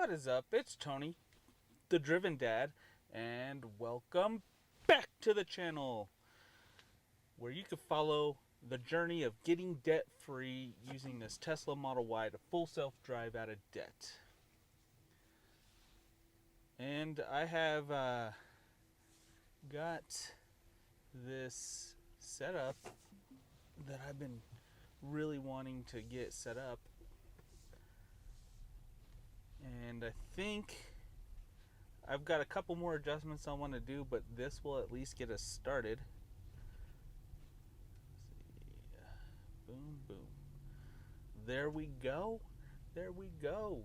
What is up? It's Tony, the Driven Dad, and welcome back to the channel where you can follow the journey of getting debt free using this Tesla Model Y to full self-drive out of debt. And I have got this setup that I've been really wanting to get set up. And I think I've got a couple more adjustments I want to do, but this will at least get us started. Let's see. Boom, boom. There we go. There we go.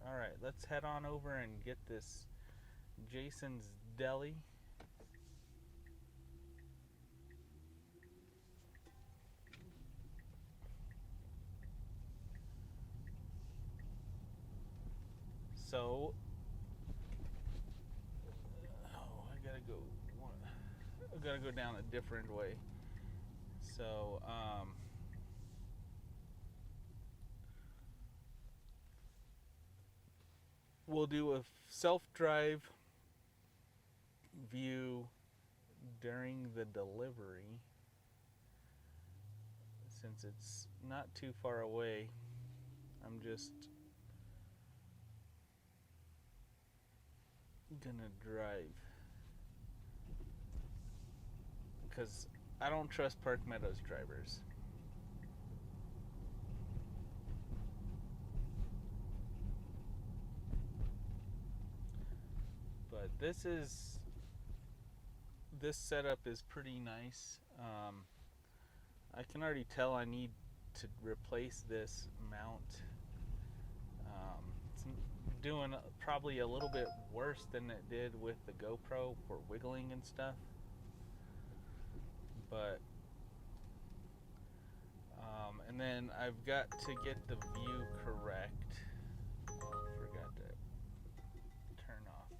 All right, let's head on over and get this Jason's Deli. So, I gotta go down a different way. So, we'll do a self-drive view during the delivery, since it's not too far away. I'm just gonna drive because I don't trust Park Meadows drivers. But this setup is pretty nice. I can already tell I need to replace this mount. It's doing probably a little bit worse than it did with the GoPro for wiggling and stuff. But and then I've got to get the view correct. Oh, I forgot to turn off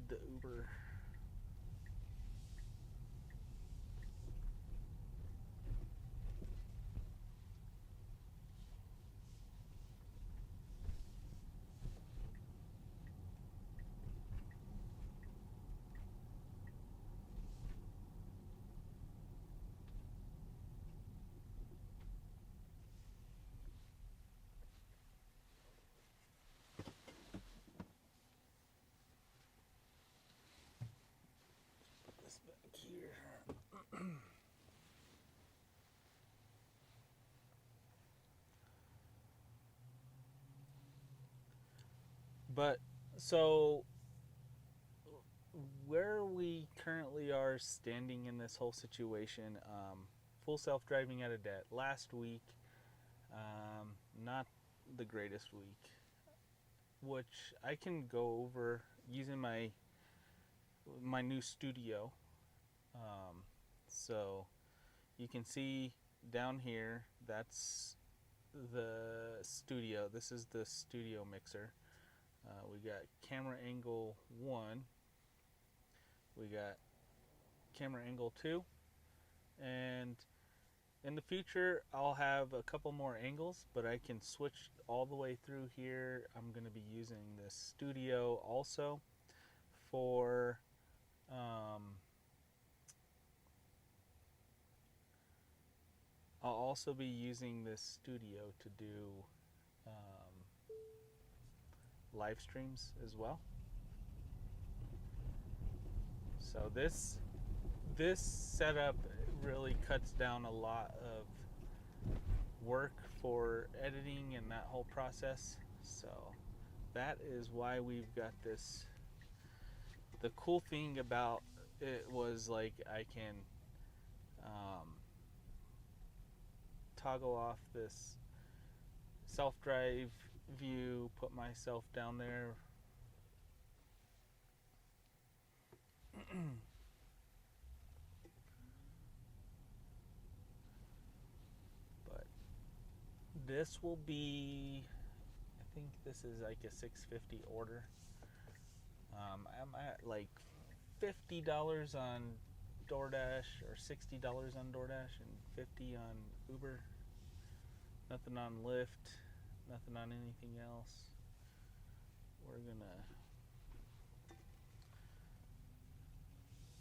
the Uber. This back here. But so where we currently are standing in this whole situation, full self-driving out of debt last week, not the greatest week, which I can go over using my new studio. So you can see down here, that's the studio. This is the studio mixer. We got camera angle 1, we got camera angle 2, and in the future I'll have a couple more angles, but I can switch all the way through here. I'm going to be using this studio also for I'll also be using this studio to do live streams as well. So this setup really cuts down a lot of work for editing and that whole process. So that is why we've got this. The cool thing about it was, like, I can toggle off this self-drive view, put myself down there. But this will be, I think this is like a $6.50 order. I'm at like $50 on DoorDash, or $60 on DoorDash, and $50 on Uber. Nothing on Lyft. Nothing on anything else. We're gonna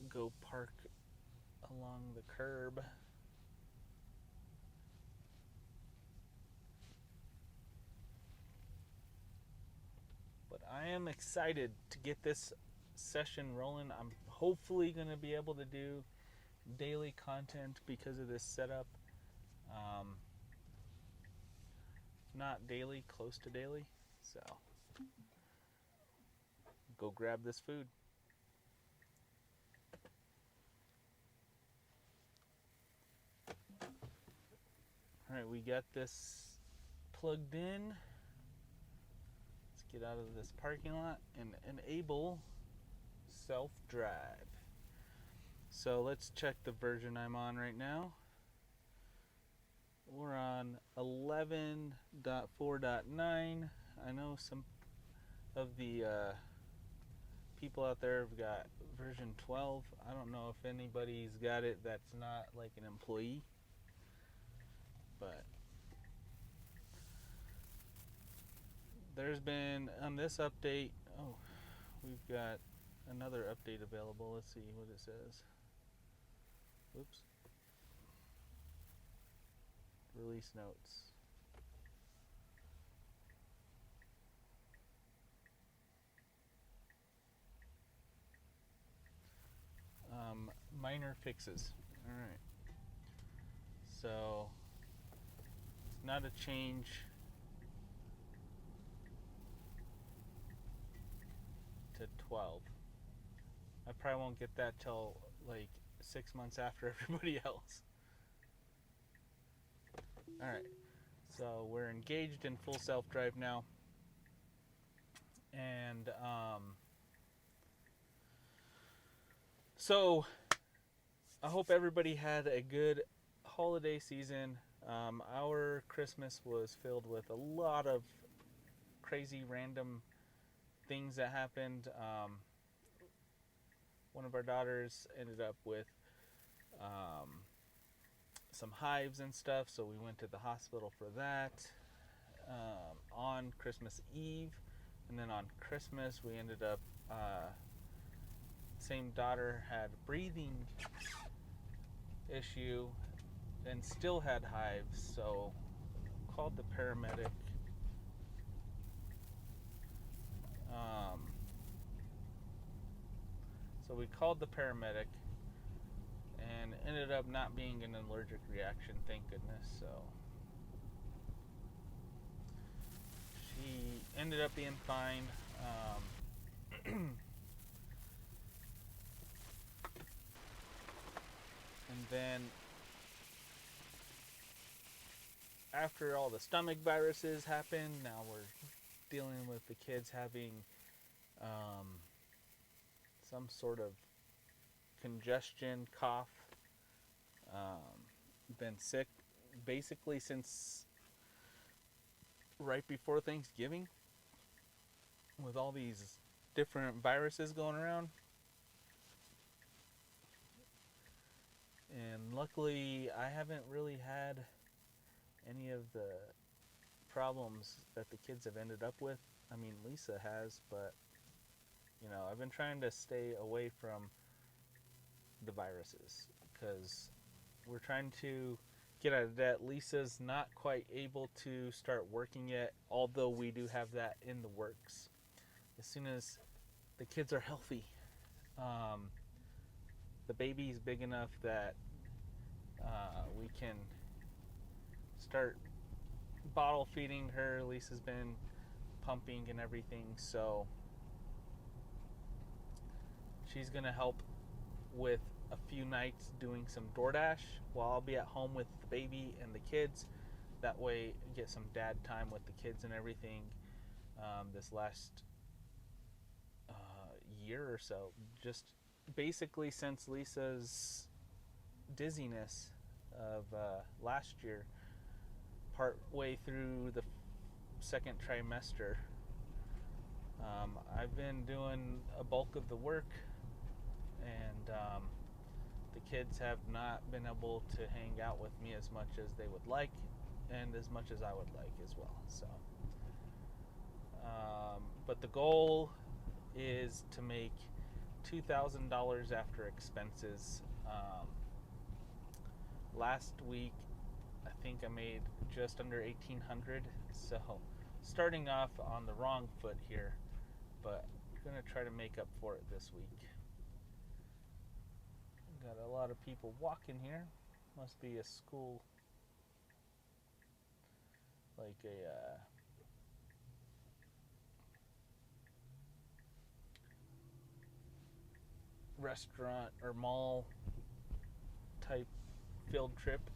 go park along the curb. But I am excited to get this session rolling. I'm hopefully going to be able to do daily content because of this setup. Not daily, close to daily. So, go grab this food. Alright, we got this plugged in. Let's get out of this parking lot and enable self-drive. So let's check the version I'm on right now. We're on 11.4.9. I know some of the people out there have got version 12. I don't know if anybody's got it that's not like an employee. But there's been, on this update, we've got another update available. Let's see what it says. Oops. Release notes. Minor fixes. Alright. So, it's not a change to 12. I probably won't get that till like 6 months after everybody else. Alright, so we're engaged in full self-drive now. And so I hope everybody had a good holiday season. Our Christmas was filled with a lot of crazy random things that happened. One of our daughters ended up with some hives and stuff, so we went to the hospital for that on Christmas Eve. And then on Christmas we ended up, same daughter had a breathing issue and still had hives, so called the paramedic. So we called the paramedic and ended up not being an allergic reaction, thank goodness. So she ended up being fine. And then after all the stomach viruses happened, now we're dealing with the kids having some sort of congestion, cough. Been sick basically since right before Thanksgiving with all these different viruses going around. And luckily I haven't really had any of the problems that the kids have ended up with. I mean, Lisa has, but you know, I've been trying to stay away from the viruses because we're trying to get out of debt. Lisa's not quite able to start working yet, although we do have that in the works. As soon as the kids are healthy, the baby's big enough that we can start bottle feeding her. Lisa's been pumping and everything, so she's gonna help with a few nights doing some DoorDash while I'll be at home with the baby and the kids. That way get some dad time with the kids and everything. This last year or so, just basically since Lisa's dizziness of last year, part way through the second trimester, I've been doing a bulk of the work, and the kids have not been able to hang out with me as much as they would like. and as much as I would like as well. So, but the goal is to make $2,000 after expenses. Last week, I think I made just under 1,800. So, starting off on the wrong foot here, but I'm gonna try to make up for it this week. Got a lot of people walking here. Must be a school, like a restaurant or mall type field trip.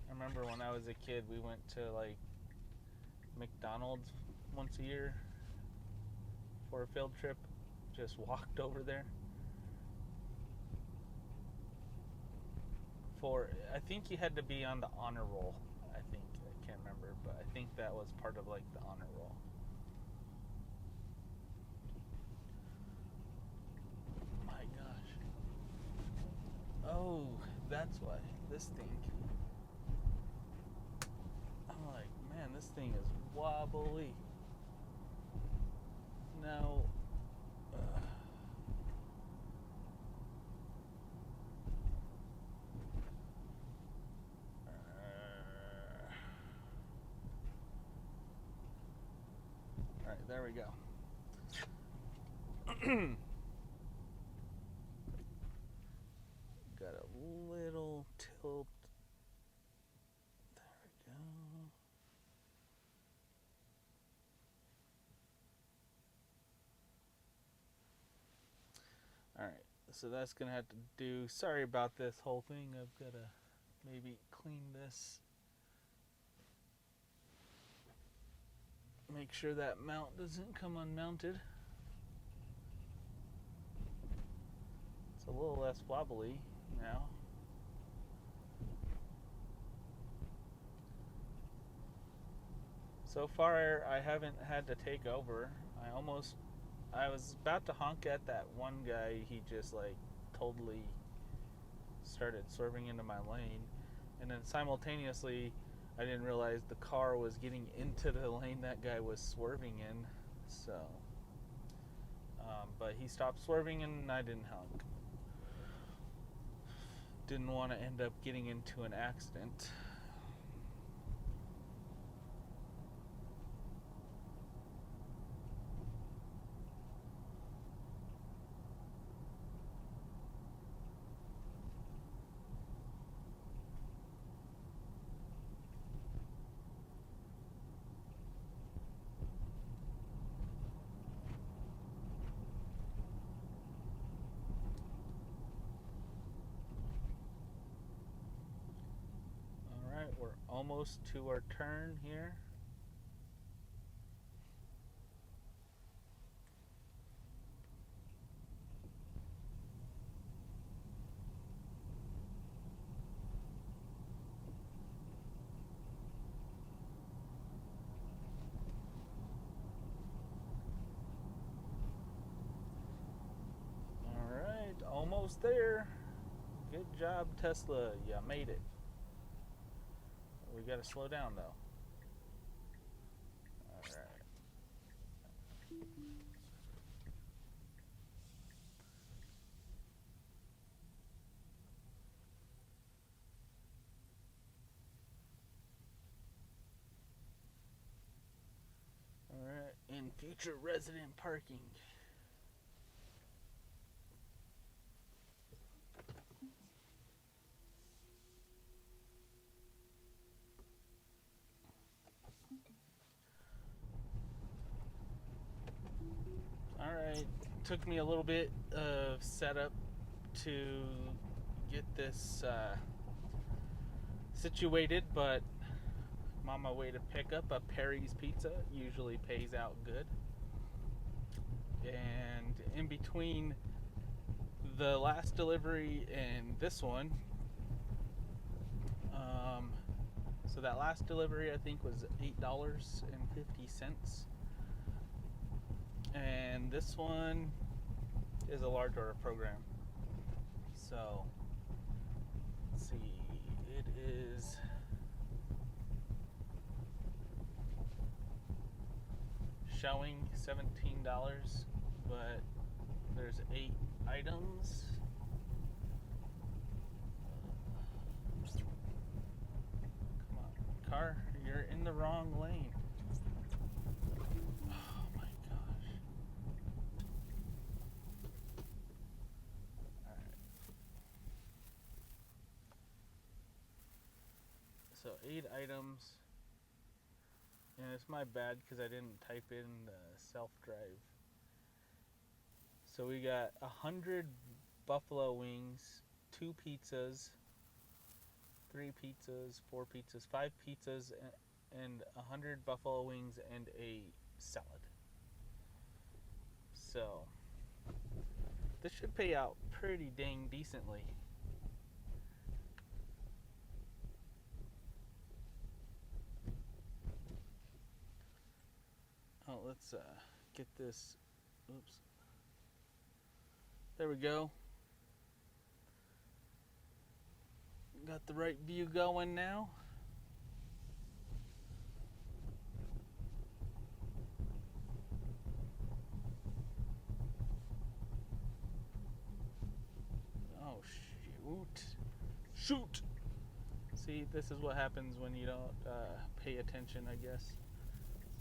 I remember when I was a kid, we went to like McDonald's once a year for a field trip. Just walked over there. I think you had to be on the honor roll. I can't remember, but I think that was part of like the honor roll. My gosh. Oh, that's why. This thing. I'm like, man, this thing is wobbly. Now, alright, there we go. Got a little tilt. There we go. Alright, so that's gonna have to do. Sorry about this whole thing. I've gotta maybe clean this. Make sure that mount doesn't come unmounted. It's a little less wobbly now. So far, I haven't had to take over. I was about to honk at that one guy. He just like totally started swerving into my lane, and then simultaneously I didn't realize the car was getting into the lane that guy was swerving in. So but he stopped swerving and I didn't honk. Didn't want to end up getting into an accident. We're almost to our turn here. All right, almost there. Good job, Tesla. You made it. We gotta slow down though. Alright. Alright, in future resident parking. Alright, took me a little bit of setup to get this situated, but I'm on my way to pick up a Perry's Pizza. Usually pays out good. And in between the last delivery and this one, so that last delivery I think was $8.50. And this one is a large order program. So, let's see, it is showing $17, but there's 8 items. Come on, car, you're in the wrong lane. Oh my gosh. Alright. So 8 items. And it's my bad because I didn't type in the self-drive. So we got 100 buffalo wings, 2 pizzas, 3 pizzas, 4 pizzas, 5 pizzas, and 100 buffalo wings and a salad. So this should pay out pretty dang decently. Oh, let's get this. Oops. There we go. Got the right view going now. Oh, shoot. See, this is what happens when you don't pay attention, I guess.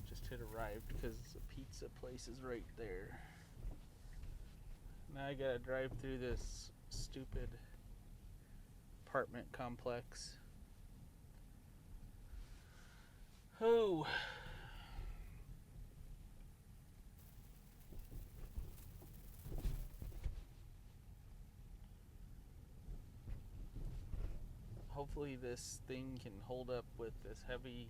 Just hit arrived because the pizza place is right there. Now I gotta drive through this stupid apartment complex. Oh. Hopefully this thing can hold up with this heavy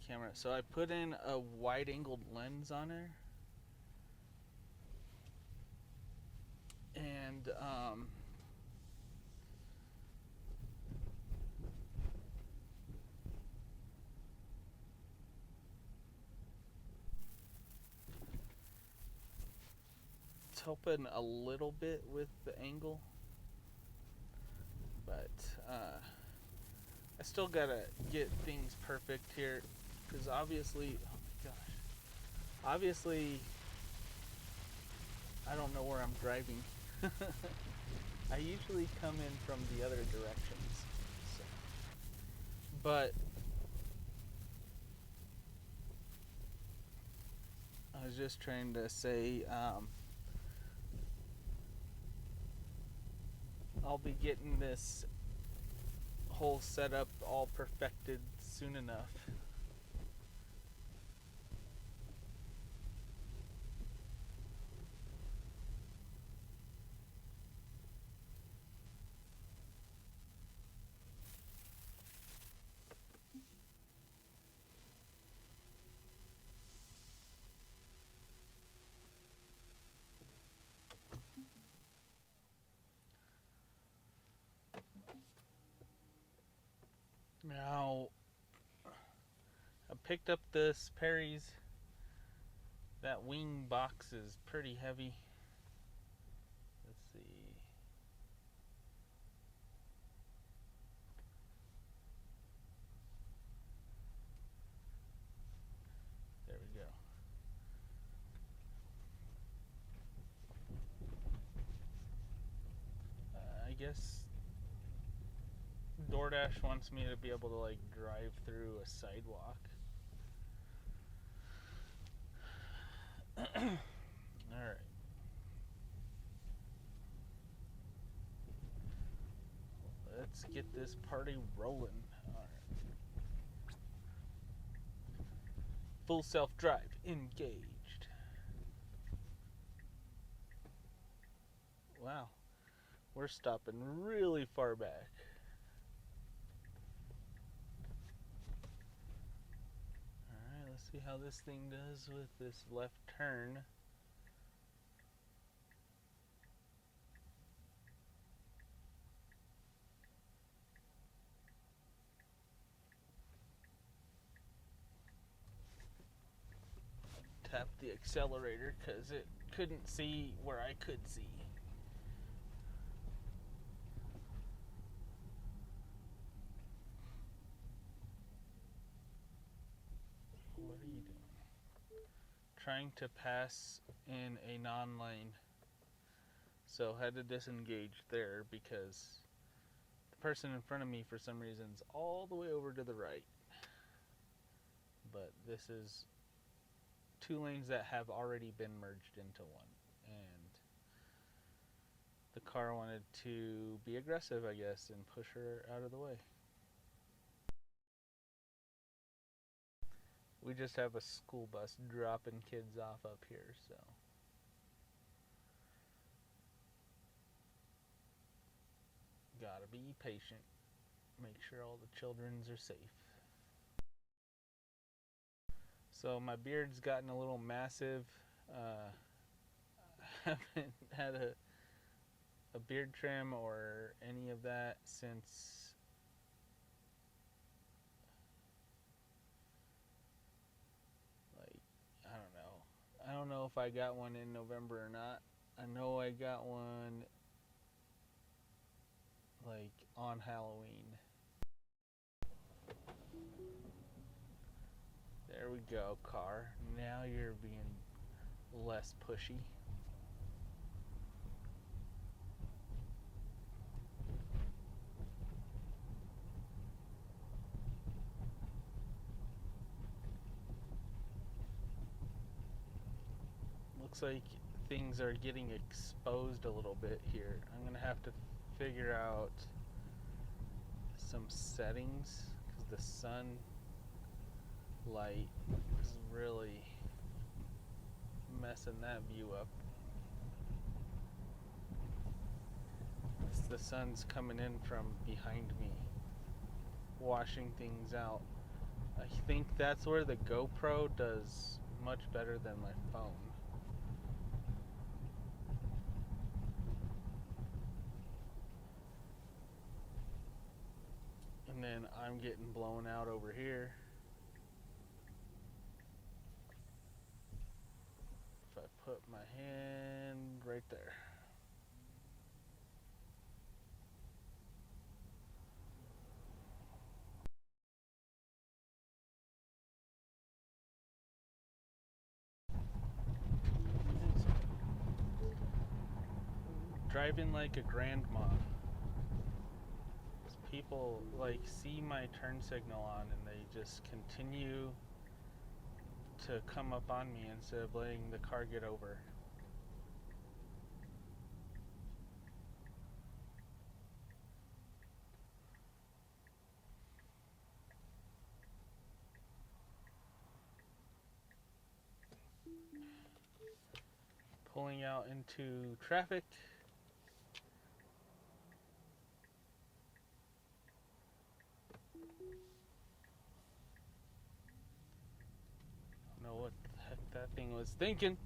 camera. So I put in a wide-angled lens on her. And it's helping a little bit with the angle, but I still gotta get things perfect here, because obviously, oh my gosh, obviously I don't know where I'm driving. I usually come in from the other directions, so. But I was just trying to say, I'll be getting this whole setup all perfected soon enough. Now, I picked up this Perry's. That wing box is pretty heavy. Let's see. There we go. I guess DoorDash wants me to be able to like drive through a sidewalk. Alright. Let's get this party rolling. Alright. Full self-drive engaged. Wow. We're stopping really far back. Alright, let's see how this thing does with this left turn. Tap the accelerator because it couldn't see where I could see. What are you doing? trying to pass in a non-lane. So had to disengage there because the person in front of me for some reason is all the way over to the right. But this is 2 lanes that have already been merged into one. And the car wanted to be aggressive, I guess, and push her out of the way. We just have a school bus dropping kids off up here, so. Gotta be patient. Make sure all the childrens are safe. So my beard's gotten a little massive. I haven't had a beard trim or any of that since I don't know if I got one in November or not. I know I got one like on Halloween. There we go, car. Now you're being less pushy. Looks like things are getting exposed a little bit here. I'm gonna have to figure out some settings because the sun light is really messing that view up. The sun's coming in from behind me, washing things out. I think that's where the GoPro does much better than my phone. And then I'm getting blown out over here. If I put my hand right there. Driving like a grandma. People like see my turn signal on and they just continue to come up on me instead of letting the car get over. Pulling out into traffic. Know what the heck that thing was thinking.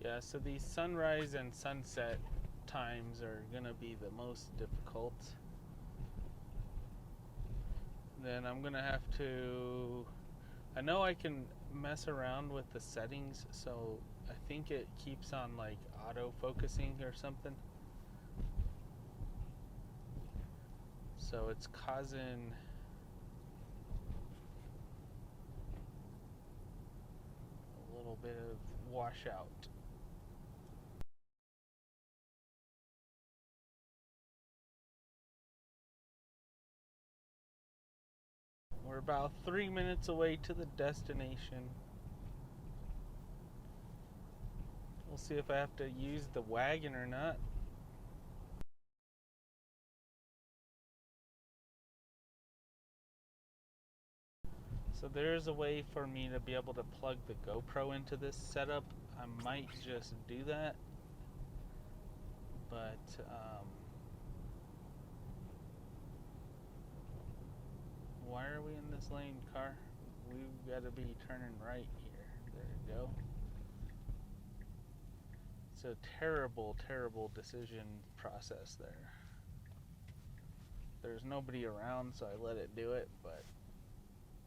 Yeah, so these sunrise and sunset times are gonna be the most difficult. Then I'm gonna have to, I know I can mess around with the settings, so I think it keeps on like auto focusing or something. So it's causing a little bit of washout. We're about 3 minutes away to the destination. We'll see if I have to use the wagon or not. So there's a way for me to be able to plug the GoPro into this setup. I might just do that. But why are we in this lane, car? We've got to be turning right here. There you go. It's a terrible, terrible decision process there. There's nobody around, so I let it do it, but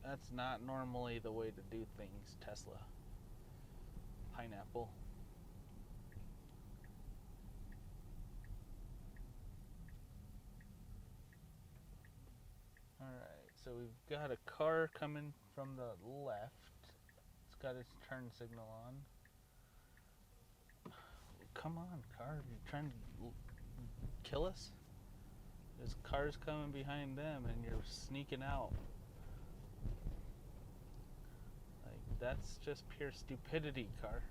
that's not normally the way to do things, Tesla. Pineapple. so we've got a car coming from the left. It's got its turn signal on. Come on, car. You're trying to kill us? There's cars coming behind them and you're sneaking out. Like, that's just pure stupidity, car.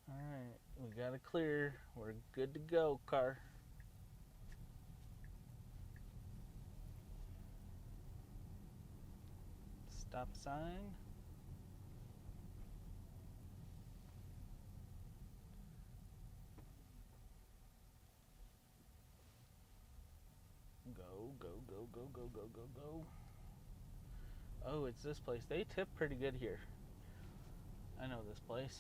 Alright, we got it clear. We're good to go, car. Stop sign. Go, go, go, go, go, go, go, go. Oh, it's this place. They tip pretty good here. I know this place.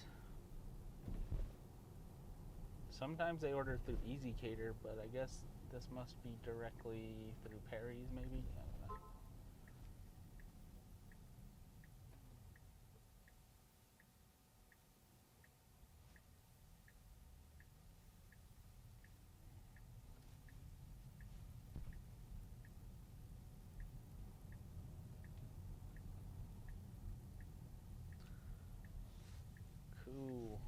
Sometimes they order through Easy Cater, but I guess this must be directly through Perry's, maybe? I don't know. Cool.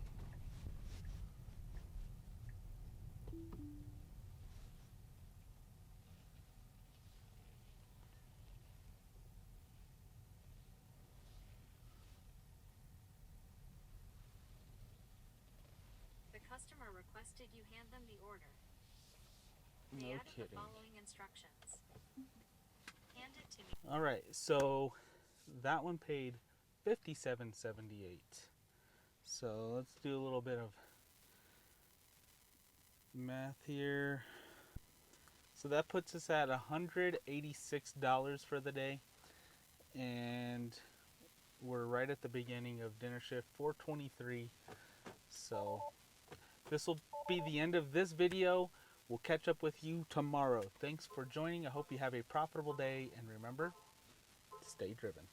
The customer requested you hand them the order. No They added kidding. the following instructions. Hand it to me. All right, so that one paid $57.78. So let's do a little bit of math here. So that puts us at $186 for the day, and we're right at the beginning of dinner shift, 4:23. So this will be the end of this video. We'll catch up with you tomorrow. Thanks for joining. I hope you have a profitable day, and remember, stay driven.